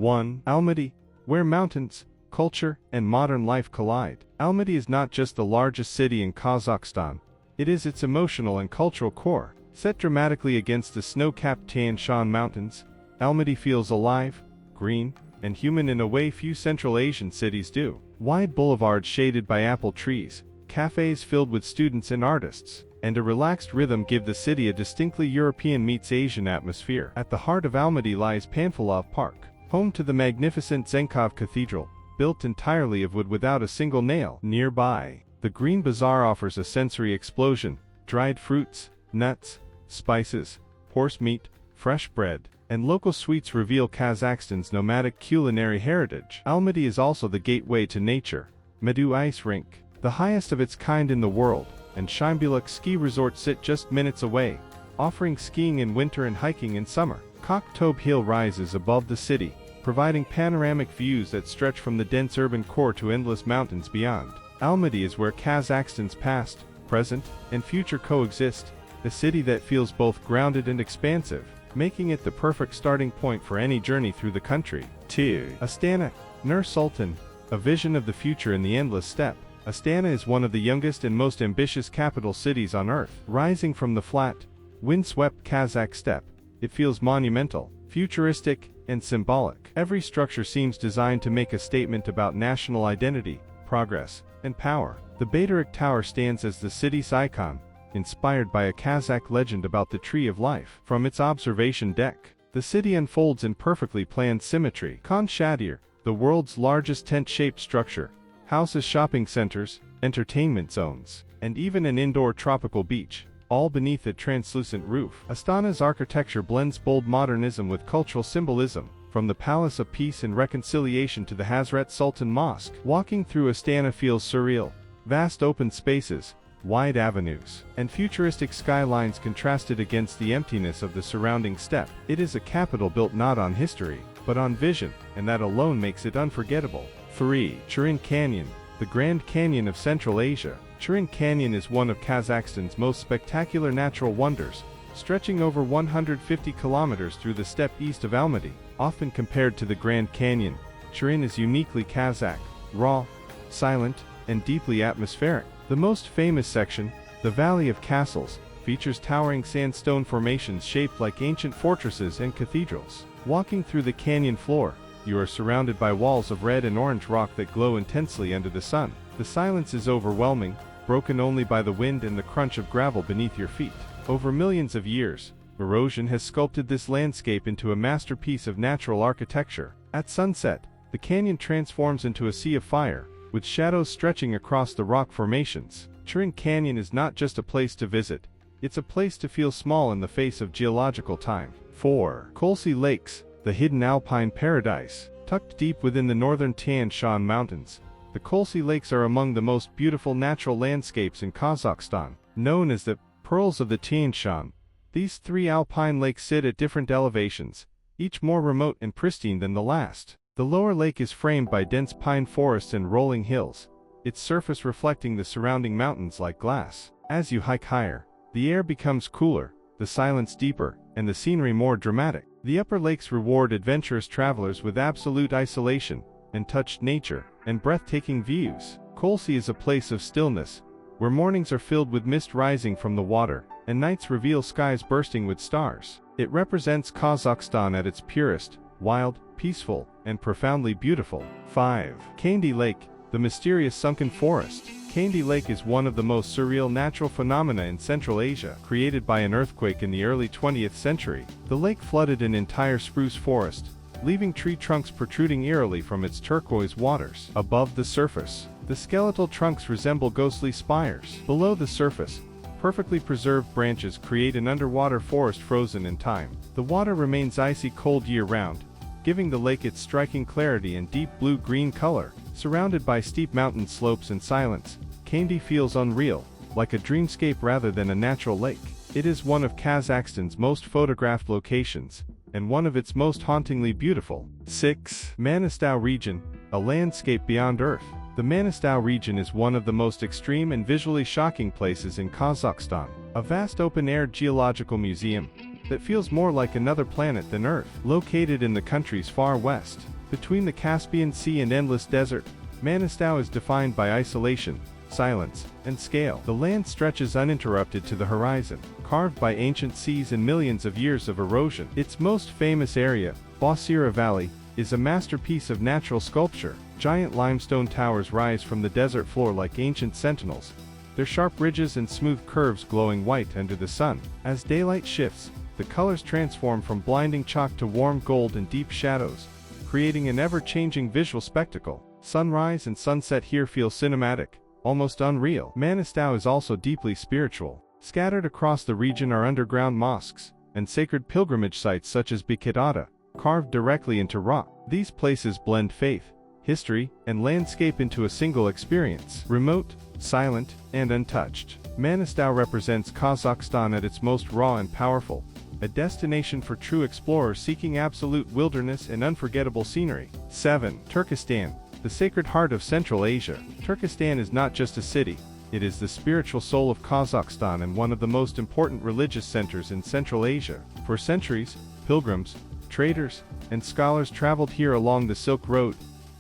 1. Almaty, where mountains, culture, and modern life collide. Almaty is not just the largest city in Kazakhstan, it is its emotional and cultural core. Set dramatically against the snow-capped Tian Shan Mountains, Almaty feels alive, green, and human in a way few Central Asian cities do. Wide boulevards shaded by apple trees, cafes filled with students and artists, and a relaxed rhythm give the city a distinctly European meets Asian atmosphere. At the heart of Almaty lies Panfilov Park, home to the magnificent Zenkov Cathedral, built entirely of wood without a single nail. Nearby, the Green Bazaar offers a sensory explosion: dried fruits, nuts, spices, horse meat, fresh bread, and local sweets reveal Kazakhstan's nomadic culinary heritage. Almaty is also the gateway to nature. Medu Ice Rink, the highest of its kind in the world, and Shimbiluk Ski Resort sit just minutes away, offering skiing in winter and hiking in summer. Koktob Hill rises above the city, providing panoramic views that stretch from the dense urban core to endless mountains beyond. Almaty is where Kazakhstan's past, present, and future coexist, a city that feels both grounded and expansive, making it the perfect starting point for any journey through the country. 2. Astana, Nur-Sultan, a vision of the future in the endless steppe. Astana is one of the youngest and most ambitious capital cities on earth. Rising from the flat, wind-swept Kazakh steppe, it feels monumental, futuristic, and symbolic. Every structure seems designed to make a statement about national identity, progress, and power. The Bayterik Tower stands as the city's icon, inspired by a Kazakh legend about the Tree of Life. From its observation deck, the city unfolds in perfectly planned symmetry. Khan Shadir, the world's largest tent-shaped structure, houses shopping centers, entertainment zones, and even an indoor tropical beach, all beneath a translucent roof. Astana's architecture blends bold modernism with cultural symbolism, from the Palace of Peace and Reconciliation to the Hazrat Sultan Mosque. Walking through Astana feels surreal: vast open spaces, wide avenues, and futuristic skylines contrasted against the emptiness of the surrounding steppe. It is a capital built not on history, but on vision, and that alone makes it unforgettable. 3. Charyn Canyon, the Grand Canyon of Central Asia. Charyn Canyon is one of Kazakhstan's most spectacular natural wonders, stretching over 150 kilometers through the steppe east of Almaty. Often compared to the Grand Canyon, Charyn is uniquely Kazakh, raw, silent, and deeply atmospheric. The most famous section, the Valley of Castles, features towering sandstone formations shaped like ancient fortresses and cathedrals. Walking through the canyon floor, you are surrounded by walls of red and orange rock that glow intensely under the sun. The silence is overwhelming, broken only by the wind and the crunch of gravel beneath your feet. Over millions of years, erosion has sculpted this landscape into a masterpiece of natural architecture. At sunset, the canyon transforms into a sea of fire, with shadows stretching across the rock formations. Charyn Canyon is not just a place to visit, it's a place to feel small in the face of geological time. 4. Kolsai Lakes, the hidden alpine paradise. Tucked deep within the northern Tian Shan Mountains, the Kolsai Lakes are among the most beautiful natural landscapes in Kazakhstan. Known as the Pearls of the Tian Shan, these 3 alpine lakes sit at different elevations, each more remote and pristine than the last. The lower lake is framed by dense pine forests and rolling hills, its surface reflecting the surrounding mountains like glass. As you hike higher, the air becomes cooler, the silence deeper, and the scenery more dramatic. The upper lakes reward adventurous travelers with absolute isolation, untouched nature, and breathtaking views. Kolsai is a place of stillness, where mornings are filled with mist rising from the water, and nights reveal skies bursting with stars. It represents Kazakhstan at its purest, wild, peaceful, and profoundly beautiful. 5. Kaindy Lake, the mysterious sunken forest. Kaindy Lake is one of the most surreal natural phenomena in Central Asia. Created by an earthquake in the early 20th century, the lake flooded an entire spruce forest, leaving tree trunks protruding eerily from its turquoise waters. Above the surface, the skeletal trunks resemble ghostly spires. Below the surface, perfectly preserved branches create an underwater forest frozen in time. The water remains icy cold year-round, giving the lake its striking clarity and deep blue-green color. Surrounded by steep mountain slopes and silence, Kaindy feels unreal, like a dreamscape rather than a natural lake. It is one of Kazakhstan's most photographed locations, and one of its most hauntingly beautiful. 6. Mangystau region, a landscape beyond Earth. The Mangystau region is one of the most extreme and visually shocking places in Kazakhstan. A vast open-air geological museum, that feels more like another planet than Earth. Located in the country's far west, between the Caspian Sea and endless desert, Mangystau is defined by isolation, silence, and scale. The land stretches uninterrupted to the horizon, carved by ancient seas and millions of years of erosion. Its most famous area, Bosira Valley, is a masterpiece of natural sculpture. Giant limestone towers rise from the desert floor like ancient sentinels, their sharp ridges and smooth curves glowing white under the sun. As daylight shifts, the colors transform from blinding chalk to warm gold and deep shadows, creating an ever-changing visual spectacle. Sunrise and sunset here feel cinematic, almost unreal. Mangystau is also deeply spiritual. Scattered across the region are underground mosques and sacred pilgrimage sites such as Bukit Ada, carved directly into rock. These places blend faith, history, and landscape into a single experience. Remote, silent, and untouched, Mangystau represents Kazakhstan at its most raw and powerful, a destination for true explorers seeking absolute wilderness and unforgettable scenery. 7. Turkestan, the sacred heart of Central Asia. Turkestan is not just a city, it is the spiritual soul of Kazakhstan and one of the most important religious centers in Central Asia. For centuries, pilgrims, traders, and scholars traveled here along the Silk Road,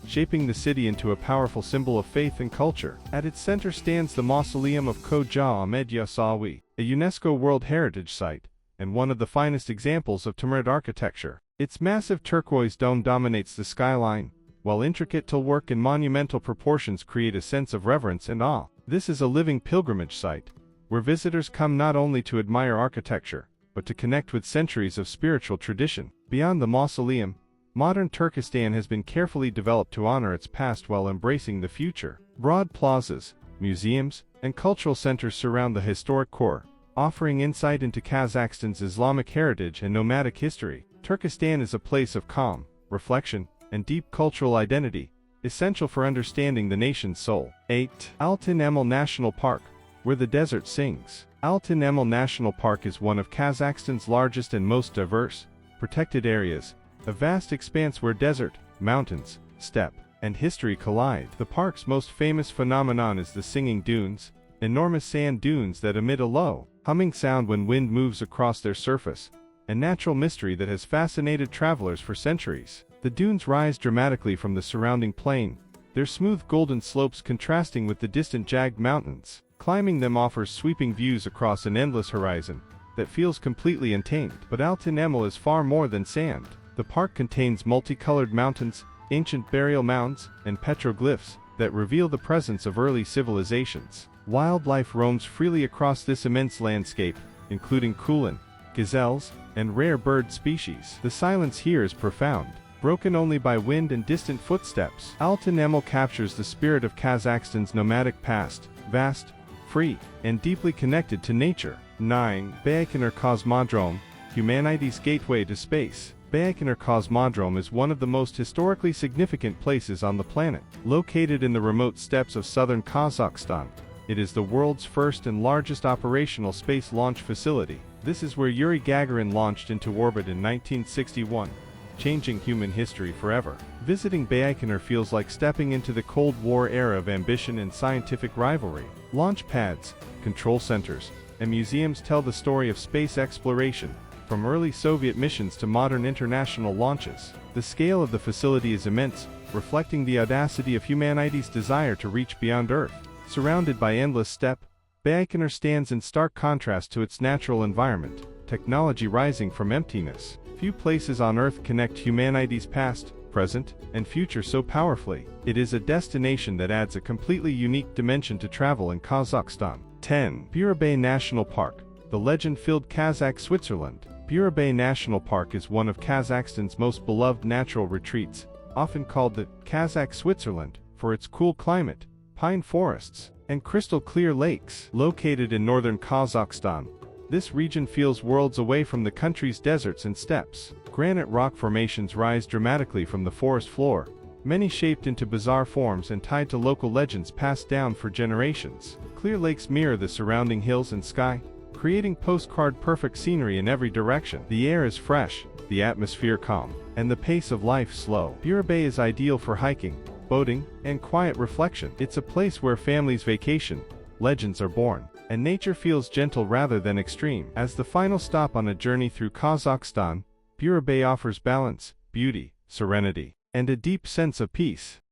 shaping the city into a powerful symbol of faith and culture. At its center stands the Mausoleum of Khoja Ahmed Yasawi, a UNESCO World Heritage Site, and one of the finest examples of Timurid architecture. Its massive turquoise dome dominates the skyline, while intricate tillwork and monumental proportions create a sense of reverence and awe. This is a living pilgrimage site, where visitors come not only to admire architecture, but to connect with centuries of spiritual tradition. Beyond the mausoleum, modern Turkestan has been carefully developed to honor its past while embracing the future. Broad plazas, museums, and cultural centers surround the historic core, offering insight into Kazakhstan's Islamic heritage and nomadic history. Turkestan is a place of calm, reflection, and deep cultural identity, essential for understanding the nation's soul. 8. Altyn Emel National Park, where the desert sings. Altyn Emel National Park is one of Kazakhstan's largest and most diverse, protected areas, a vast expanse where desert, mountains, steppe, and history collide. The park's most famous phenomenon is the singing dunes, enormous sand dunes that emit a low, humming sound when wind moves across their surface, a natural mystery that has fascinated travelers for centuries. The dunes rise dramatically from the surrounding plain, their smooth golden slopes contrasting with the distant jagged mountains. Climbing them offers sweeping views across an endless horizon that feels completely untamed. But Altyn Emel is far more than sand. The park contains multicolored mountains, ancient burial mounds, and petroglyphs that reveal the presence of early civilizations. Wildlife roams freely across this immense landscape, including kulan, gazelles, and rare bird species. The silence here is profound, broken only by wind and distant footsteps. Altyn Emel captures the spirit of Kazakhstan's nomadic past, vast, free, and deeply connected to nature. 9. Baikonur Cosmodrome, humanity's gateway to space. Baikonur Cosmodrome is one of the most historically significant places on the planet. Located in the remote steppes of southern Kazakhstan, it is the world's first and largest operational space launch facility. This is where Yuri Gagarin launched into orbit in 1961, changing human history forever. Visiting Baikonur feels like stepping into the Cold War era of ambition and scientific rivalry. Launch pads, control centers, and museums tell the story of space exploration, from early Soviet missions to modern international launches. The scale of the facility is immense, reflecting the audacity of humanity's desire to reach beyond Earth. Surrounded by endless steppe, Baikonur stands in stark contrast to its natural environment, technology rising from emptiness. Few places on Earth connect humanity's past, present, and future so powerfully. It is a destination that adds a completely unique dimension to travel in Kazakhstan. 10. Burabay National Park, the legend-filled Kazakh Switzerland. Burabay National Park is one of Kazakhstan's most beloved natural retreats, often called the Kazakh Switzerland, for its cool climate, pine forests, and crystal-clear lakes. Located in northern Kazakhstan, this region feels worlds away from the country's deserts and steppes. Granite rock formations rise dramatically from the forest floor, many shaped into bizarre forms and tied to local legends passed down for generations. Clear lakes mirror the surrounding hills and sky, creating postcard-perfect scenery in every direction. The air is fresh, the atmosphere calm, and the pace of life slow. Burabay is ideal for hiking, boating, and quiet reflection. It's a place where families vacation, legends are born, and nature feels gentle rather than extreme. As the final stop on a journey through Kazakhstan, Bura Bay offers balance, beauty, serenity, and a deep sense of peace.